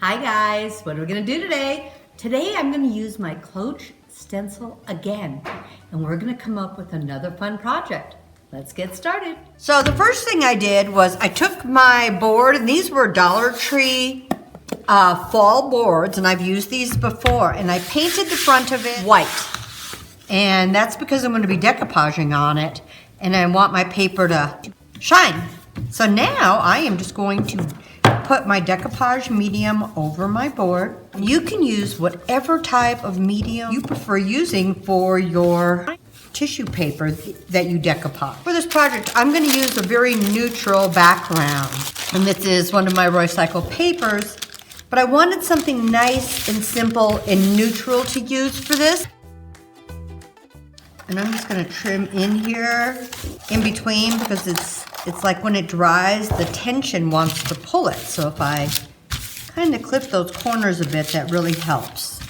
Hi guys, what are we gonna do today? Today I'm gonna use my Cloche stencil again, and we're gonna come up with another fun project. Let's get started. So the first thing I did was I took my board, and these were Dollar Tree fall boards, and I've used these before, and I painted the front of it white. And that's because I'm gonna be decoupaging on it, and I want my paper to shine. So now I am just going to put my decoupage medium over my board. You can use whatever type of medium you prefer using for your tissue paper that you decoupage. For this project, I'm going to use a very neutral background. And this is one of my recycled papers, but I wanted something nice and simple and neutral to use for this. And I'm just going to trim in here, in between, because it's like when it dries, the tension wants to pull it. So if I kind of clip those corners a bit, that really helps.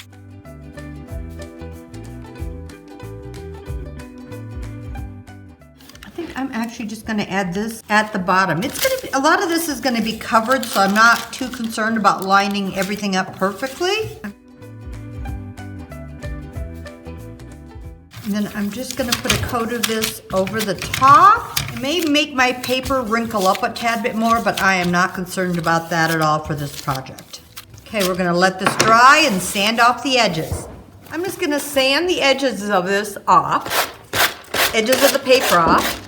I think I'm actually just going to add this at the bottom. It's going to be, a lot of this is going to be covered, so I'm not too concerned about lining everything up perfectly. And then I'm just going to put a coat of this over the top. It may make my paper wrinkle up a tad bit more, but I am not concerned about that at all for this project. Okay, we're going to let this dry and sand off the edges. I'm just going to sand the edges of this off, edges of the paper off.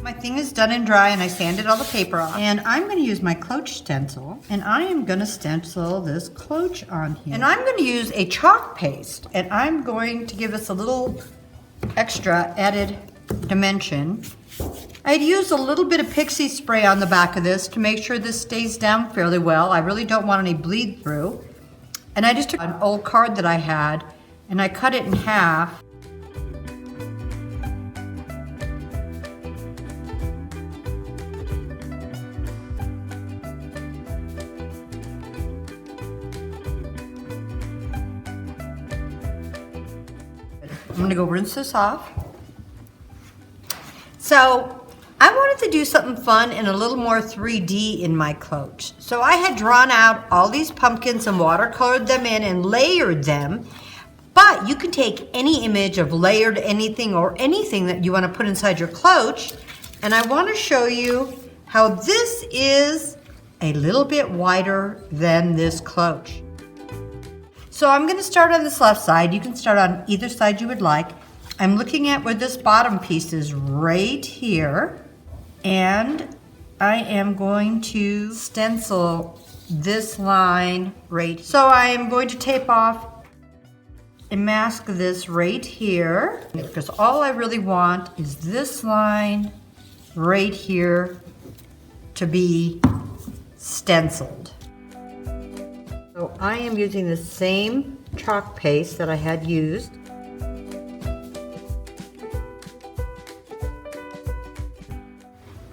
My thing is done and dry, and I sanded all the paper off. And I'm going to use my Cloche stencil, and I am going to stencil this Cloche on here. And I'm going to use a chalk paste, and I'm going to give us a little extra added dimension. I'd use a little bit of pixie spray on the back of this to make sure this stays down fairly well. I really don't want any bleed through. And I just took an old card that I had, and I cut it in half. I'm gonna go rinse this off. So I wanted to do something fun and a little more 3D in my Cloche. So I had drawn out all these pumpkins and watercolored them in and layered them. But you can take any image of layered anything or anything that you want to put inside your Cloche. And I want to show you how this is a little bit wider than this Cloche. So I'm going to start on this left side. You can start on either side you would like. I'm looking at where this bottom piece is right here. And I am going to stencil this line right here. So I am going to tape off and mask this right here, because all I really want is this line right here to be stenciled. So I am using the same chalk paste that I had used.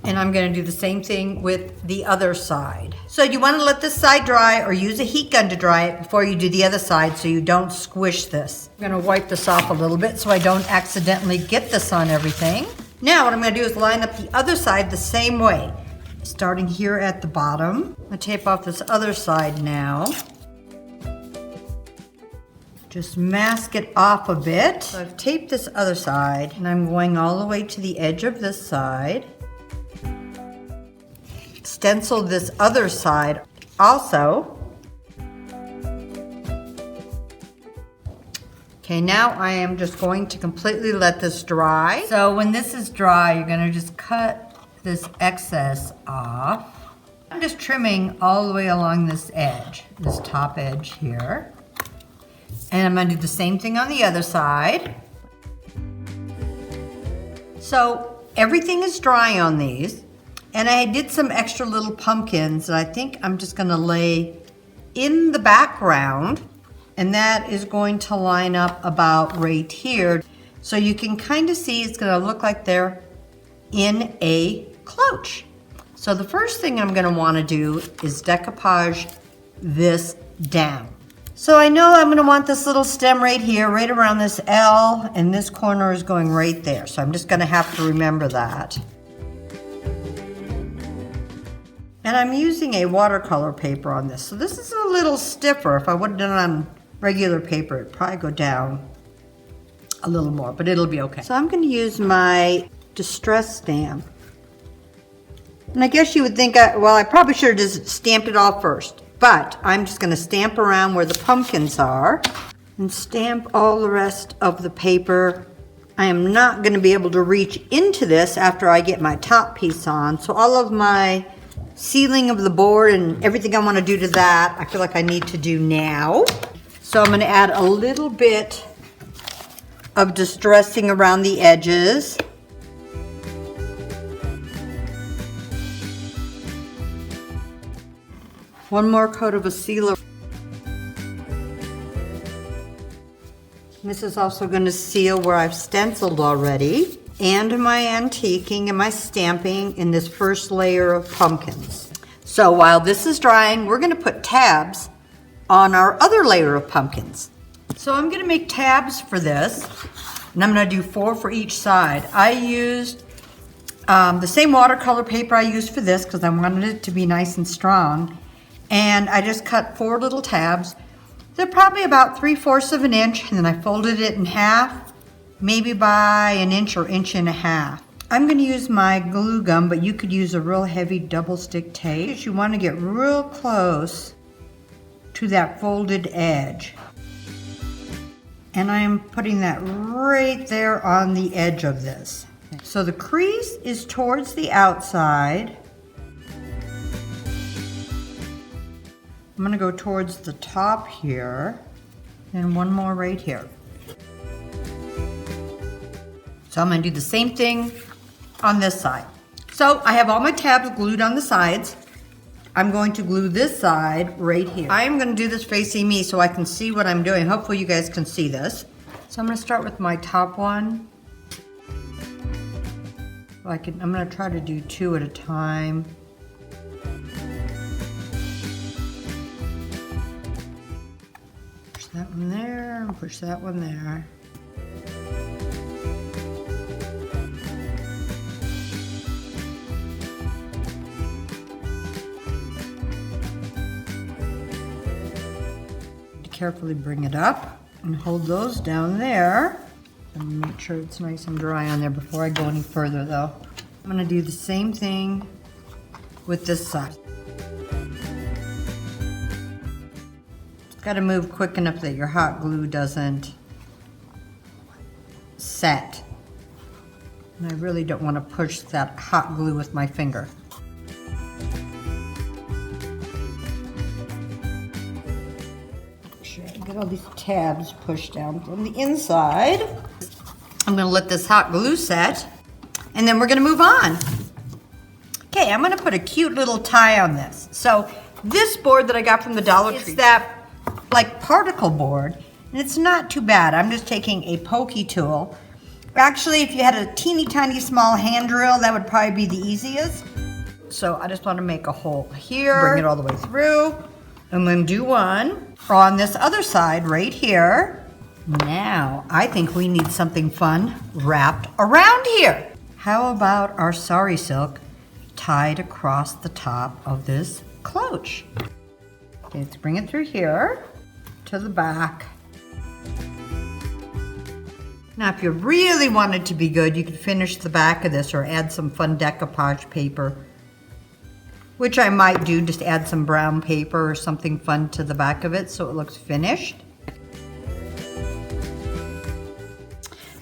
And I'm going to do the same thing with the other side. So you want to let this side dry or use a heat gun to dry it before you do the other side so you don't squish this. I'm going to wipe this off a little bit so I don't accidentally get this on everything. Now what I'm going to do is line up the other side the same way. Starting here at the bottom. I'm going to tape off this other side now. Just mask it off a bit. So I've taped this other side, and I'm going all the way to the edge of this side. Stencil this other side also. Okay, now I am just going to completely let this dry. So when this is dry, you're going to just cut this excess off. I'm just trimming all the way along this edge, this top edge here. And I'm going to do the same thing on the other side. So everything is dry on these. And I did some extra little pumpkins that I think I'm just going to lay in the background. And that is going to line up about right here. So you can kind of see it's going to look like they're in a Cloche. So the first thing I'm going to want to do is decoupage this down. So I know I'm going to want this little stem right here, right around this L, and this corner is going right there. So I'm just going to have to remember that. And I'm using a watercolor paper on this. So this is a little stiffer. If I would have done it on regular paper, it'd probably go down a little more, but it'll be okay. So I'm going to use my distress stamp. And I guess you would think, well, I probably should have just stamped it all first. But I'm just going to stamp around where the pumpkins are and stamp all the rest of the paper. I am not going to be able to reach into this after I get my top piece on. So all of my sealing of the board and everything I want to do to that, I feel like I need to do now. So I'm going to add a little bit of distressing around the edges. One more coat of a sealer. This is also going to seal where I've stenciled already, and my antiquing and my stamping in this first layer of pumpkins. So while this is drying, we're going to put tabs on our other layer of pumpkins. So I'm going to make tabs for this, and I'm going to do 4 for each side. I used the same watercolor paper I used for this because I wanted it to be nice and strong, and I just cut 4 little tabs. They're probably about 3/4 of an inch, and then I folded it in half, maybe by an inch or inch and a half. I'm going to use my glue gun, but you could use a real heavy double stick tape. You want to get real close to that folded edge. And I am putting that right there on the edge of this. So the crease is towards the outside. I'm going to go towards the top here, and one more right here. So I'm going to do the same thing on this side. So I have all my tabs glued on the sides. I'm going to glue this side right here. I am going to do this facing me so I can see what I'm doing. Hopefully you guys can see this. So I'm going to start with my top one. I'm going to try to do 2 at a time. Push that one there and push that one there. Carefully bring it up and hold those down there. And make sure it's nice and dry on there before I go any further though. I'm going to do the same thing with this side. It's got to move quick enough that your hot glue doesn't set. And I really don't want to push that hot glue with my finger. Get all these tabs pushed down from the inside. I'm going to let this hot glue set, and then we're going to move on. Okay, I'm going to put a cute little tie on this. So this board that I got from the Dollar Tree, it's that like particle board, and it's not too bad. I'm just taking a pokey tool. Actually, if you had a teeny tiny small hand drill, that would probably be the easiest. So I just want to make a hole here, bring it all the way through, and then do one on this other side right here. Now, I think we need something fun wrapped around here. How about our sari silk tied across the top of this cloche? Okay, let's bring it through here to the back. Now, if you really wanted to be good, you could finish the back of this or add some fun decoupage paper, which I might do, just add some brown paper or something fun to the back of it so it looks finished.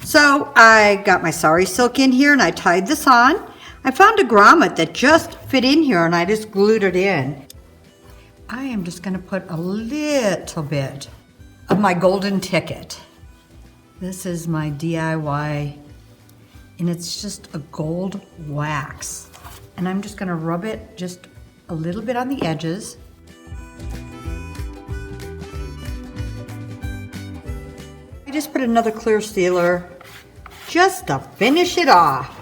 So I got my sari silk in here and I tied this on. I found a grommet that just fit in here and I just glued it in. I am just going to put a little bit of my golden ticket. This is my DIY, and it's just a gold wax. And I'm just going to rub it just a little bit on the edges. I just put another clear sealer just to finish it off.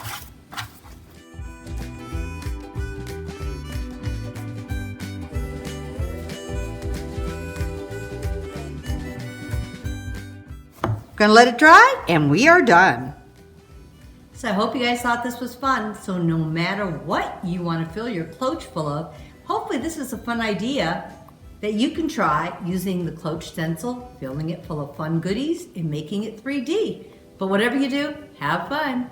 Gonna let it dry and we are done. So I hope you guys thought this was fun. So no matter what you want to fill your cloche full of, hopefully this is a fun idea that you can try using the Cloche stencil, filling it full of fun goodies and making it 3D. But whatever you do, have fun.